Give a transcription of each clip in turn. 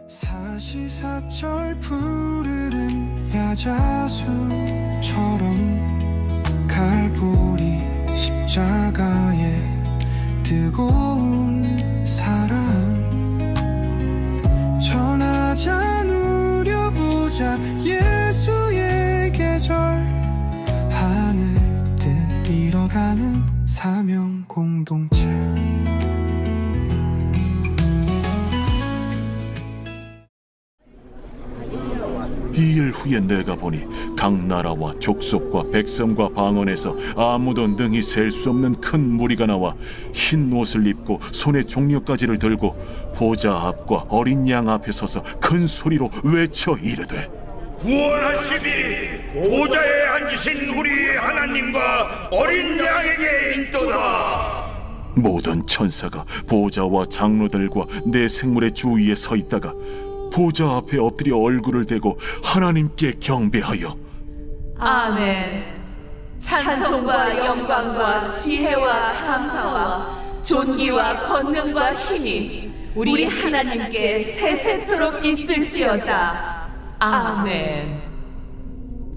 사시사철 푸르른 야자수처럼 갈보리 십자가에 뜨거운 사랑 전하자 누려보자 예수의 계절 하늘 뜻 이뤄가는 사명 공동체. 이 일 후에 내가 보니 각 나라와 족속과 백성과 방언에서 아무도 능히 셀 수 없는 큰 무리가 나와 흰 옷을 입고 손에 종려가지를 들고 보좌 앞과 어린 양 앞에 서서 큰 소리로 외쳐 이르되 구원하심이 보좌에 앉으신 우리 하나님과 어린 양에게 있도다. 모든 천사가 보좌와 장로들과 내 생물의 주위에 서 있다가 보좌 앞에 엎드려 얼굴을 대고 하나님께 경배하여 아멘. 찬송과 영광과 지혜와 감사와 존귀와 권능과 힘이 우리 하나님께 세세토록 있을지어다. 아멘.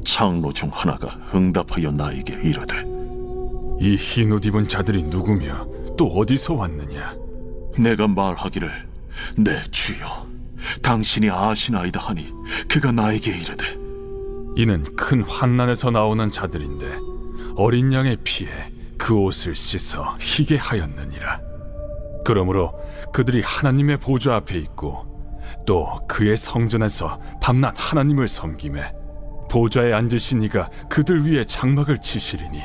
장로 중 하나가 응답하여 나에게 이르되 이 흰 옷 입은 자들이 누구며 또 어디서 왔느냐? 내가 말하기를 내 주여 당신이 아시나이다 하니 그가 나에게 이르되 이는 큰 환난에서 나오는 자들인데 어린 양의 피에 그 옷을 씻어 희게 하였느니라. 그러므로 그들이 하나님의 보좌 앞에 있고 또 그의 성전에서 밤낮 하나님을 섬기매 보좌에 앉으신 이가 그들 위에 장막을 치시리니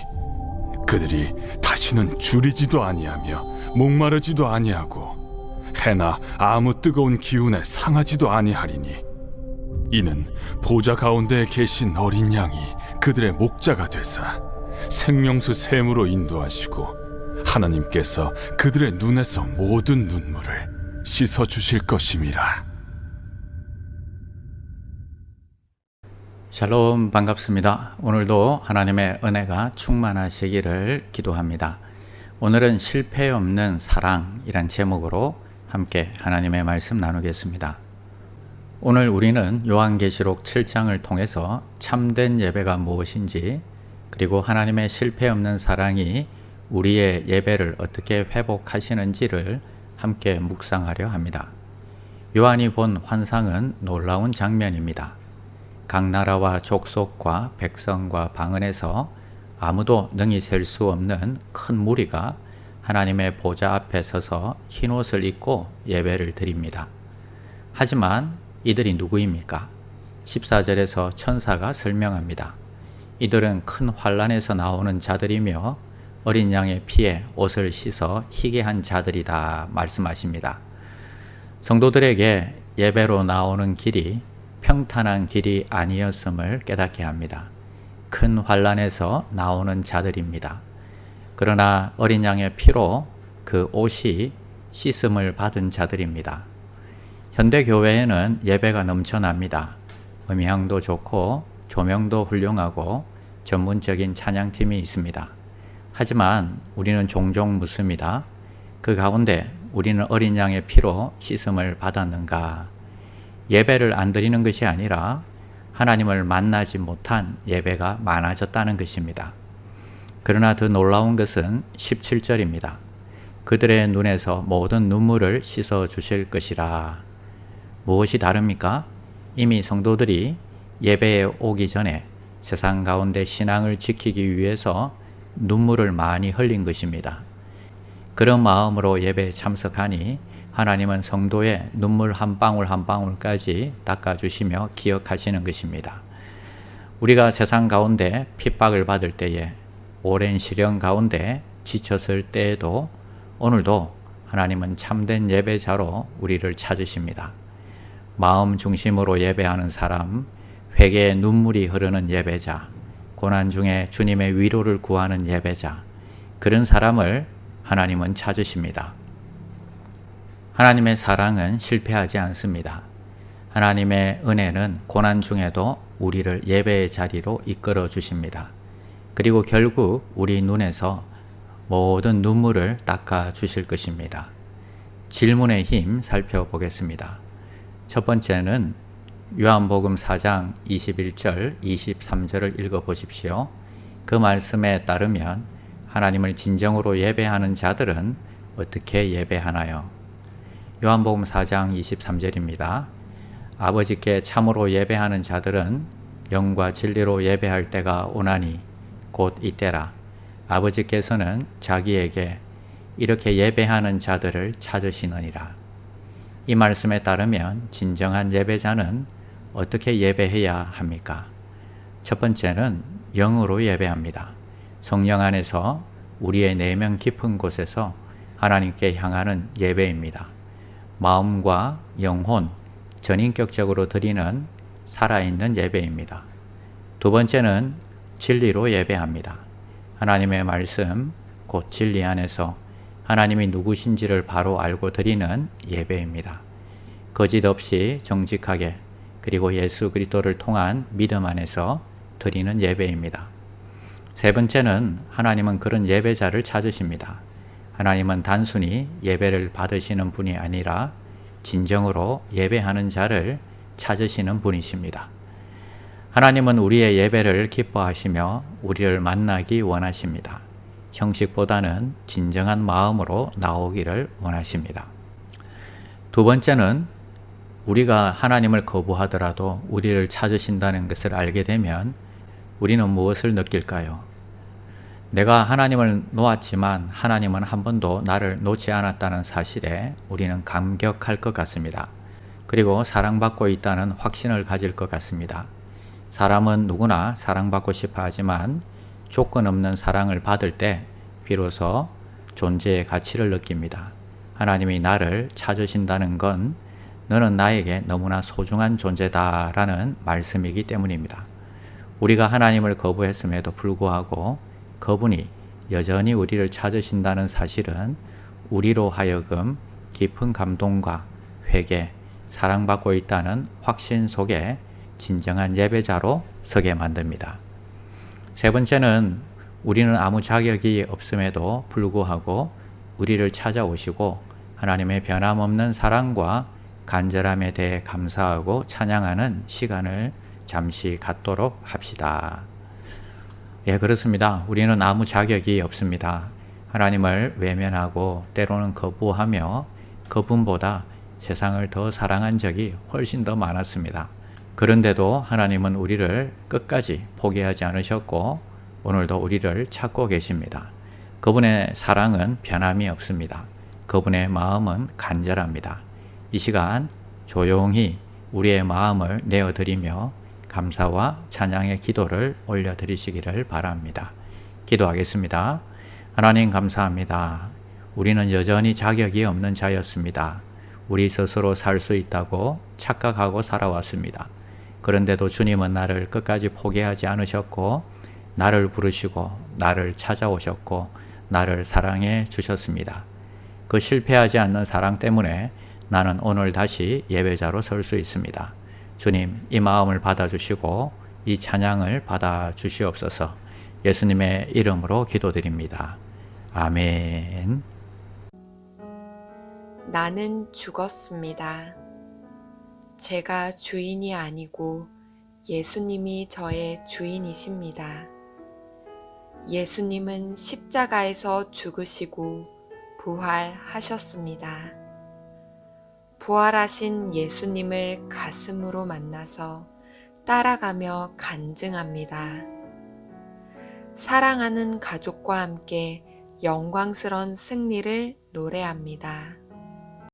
그들이 다시는 줄이지도 아니하며 목마르지도 아니하고 해나 아무 뜨거운 기운에 상하지도 아니하리니 이는 보좌 가운데에 계신 어린 양이 그들의 목자가 되사 생명수 샘으로 인도하시고 하나님께서 그들의 눈에서 모든 눈물을 씻어 주실 것임이라. 샬롬, 반갑습니다. 오늘도 하나님의 은혜가 충만하시기를 기도합니다. 오늘은 실패 없는 사랑이란 제목으로 함께 하나님의 말씀 나누겠습니다. 오늘 우리는 요한계시록 7장을 통해서 참된 예배가 무엇인지, 그리고 하나님의 실패 없는 사랑이 우리의 예배를 어떻게 회복하시는지를 함께 묵상하려 합니다. 요한이 본 환상은 놀라운 장면입니다. 각 나라와 족속과 백성과 방언에서 아무도 능히 셀 수 없는 큰 무리가 하나님의 보좌 앞에 서서 흰옷을 입고 예배를 드립니다. 하지만 이들이 누구입니까? 14절에서 천사가 설명합니다. 이들은 큰 환난에서 나오는 자들이며 어린 양의 피에 옷을 씻어 희게 한 자들이다 말씀하십니다. 성도들에게 예배로 나오는 길이 평탄한 길이 아니었음을 깨닫게 합니다. 큰 환난에서 나오는 자들입니다. 그러나 어린 양의 피로 그 옷이 씻음을 받은 자들입니다. 현대 교회에는 예배가 넘쳐납니다. 음향도 좋고 조명도 훌륭하고 전문적인 찬양팀이 있습니다. 하지만 우리는 종종 묻습니다. 그 가운데 우리는 어린 양의 피로 씻음을 받았는가? 예배를 안 드리는 것이 아니라 하나님을 만나지 못한 예배가 많아졌다는 것입니다. 그러나 더 놀라운 것은 17절입니다. 그들의 눈에서 모든 눈물을 씻어 주실 것이라. 무엇이 다릅니까? 이미 성도들이 예배에 오기 전에 세상 가운데 신앙을 지키기 위해서 눈물을 많이 흘린 것입니다. 그런 마음으로 예배에 참석하니 하나님은 성도의 눈물 한 방울 한 방울까지 닦아주시며 기억하시는 것입니다. 우리가 세상 가운데 핍박을 받을 때에, 오랜 시련 가운데 지쳤을 때에도 오늘도 하나님은 참된 예배자로 우리를 찾으십니다. 마음 중심으로 예배하는 사람, 회개의 눈물이 흐르는 예배자, 고난 중에 주님의 위로를 구하는 예배자, 그런 사람을 하나님은 찾으십니다. 하나님의 사랑은 실패하지 않습니다. 하나님의 은혜는 고난 중에도 우리를 예배의 자리로 이끌어 주십니다. 그리고 결국 우리 눈에서 모든 눈물을 닦아 주실 것입니다. 질문의 힘 살펴보겠습니다. 첫 번째는 요한복음 4장 21절, 23절을 읽어보십시오. 그 말씀에 따르면 하나님을 진정으로 예배하는 자들은 어떻게 예배하나요? 요한복음 4장 23절입니다. 아버지께 참으로 예배하는 자들은 영과 진리로 예배할 때가 오나니 곧 이때라. 아버지께서는 자기에게 이렇게 예배하는 자들을 찾으시느니라. 이 말씀에 따르면 진정한 예배자는 어떻게 예배해야 합니까? 첫 번째는 영으로 예배합니다. 성령 안에서 우리의 내면 깊은 곳에서 하나님께 향하는 예배입니다. 마음과 영혼, 전인격적으로 드리는 살아있는 예배입니다. 두 번째는 진리로 예배합니다. 하나님의 말씀, 곧 진리 안에서 하나님이 누구신지를 바로 알고 드리는 예배입니다. 거짓 없이 정직하게 그리고 예수 그리스도를 통한 믿음 안에서 드리는 예배입니다. 세 번째는 하나님은 그런 예배자를 찾으십니다. 하나님은 단순히 예배를 받으시는 분이 아니라 진정으로 예배하는 자를 찾으시는 분이십니다. 하나님은 우리의 예배를 기뻐하시며 우리를 만나기 원하십니다. 형식보다는 진정한 마음으로 나오기를 원하십니다. 두 번째는 우리가 하나님을 거부하더라도 우리를 찾으신다는 것을 알게 되면 우리는 무엇을 느낄까요? 내가 하나님을 놓았지만 하나님은 한 번도 나를 놓지 않았다는 사실에 우리는 감격할 것 같습니다. 그리고 사랑받고 있다는 확신을 가질 것 같습니다. 사람은 누구나 사랑받고 싶어 하지만 조건 없는 사랑을 받을 때 비로소 존재의 가치를 느낍니다. 하나님이 나를 찾으신다는 건 너는 나에게 너무나 소중한 존재다라는 말씀이기 때문입니다. 우리가 하나님을 거부했음에도 불구하고 그분이 여전히 우리를 찾으신다는 사실은 우리로 하여금 깊은 감동과 회개, 사랑받고 있다는 확신 속에 진정한 예배자로 서게 만듭니다. 세 번째는 우리는 아무 자격이 없음에도 불구하고 우리를 찾아오시고 하나님의 변함없는 사랑과 간절함에 대해 감사하고 찬양하는 시간을 잠시 갖도록 합시다. 예, 그렇습니다. 우리는 아무 자격이 없습니다. 하나님을 외면하고 때로는 거부하며 그분보다 세상을 더 사랑한 적이 훨씬 더 많았습니다. 그런데도 하나님은 우리를 끝까지 포기하지 않으셨고 오늘도 우리를 찾고 계십니다. 그분의 사랑은 변함이 없습니다. 그분의 마음은 간절합니다. 이 시간 조용히 우리의 마음을 내어드리며 감사와 찬양의 기도를 올려드리시기를 바랍니다. 기도하겠습니다. 하나님 감사합니다. 우리는 여전히 자격이 없는 자였습니다. 우리 스스로 살 수 있다고 착각하고 살아왔습니다. 그런데도 주님은 나를 끝까지 포기하지 않으셨고 나를 부르시고 나를 찾아오셨고 나를 사랑해 주셨습니다. 그 실패하지 않는 사랑 때문에 나는 오늘 다시 예배자로 설 수 있습니다. 주님, 이 마음을 받아주시고 이 찬양을 받아주시옵소서. 예수님의 이름으로 기도드립니다. 아멘. 나는 죽었습니다. 제가 주인이 아니고 예수님이 저의 주인이십니다. 예수님은 십자가에서 죽으시고 부활하셨습니다. 부활하신 예수님을 가슴으로 만나서 따라가며 간증합니다. 사랑하는 가족과 함께 영광스러운 승리를 노래합니다.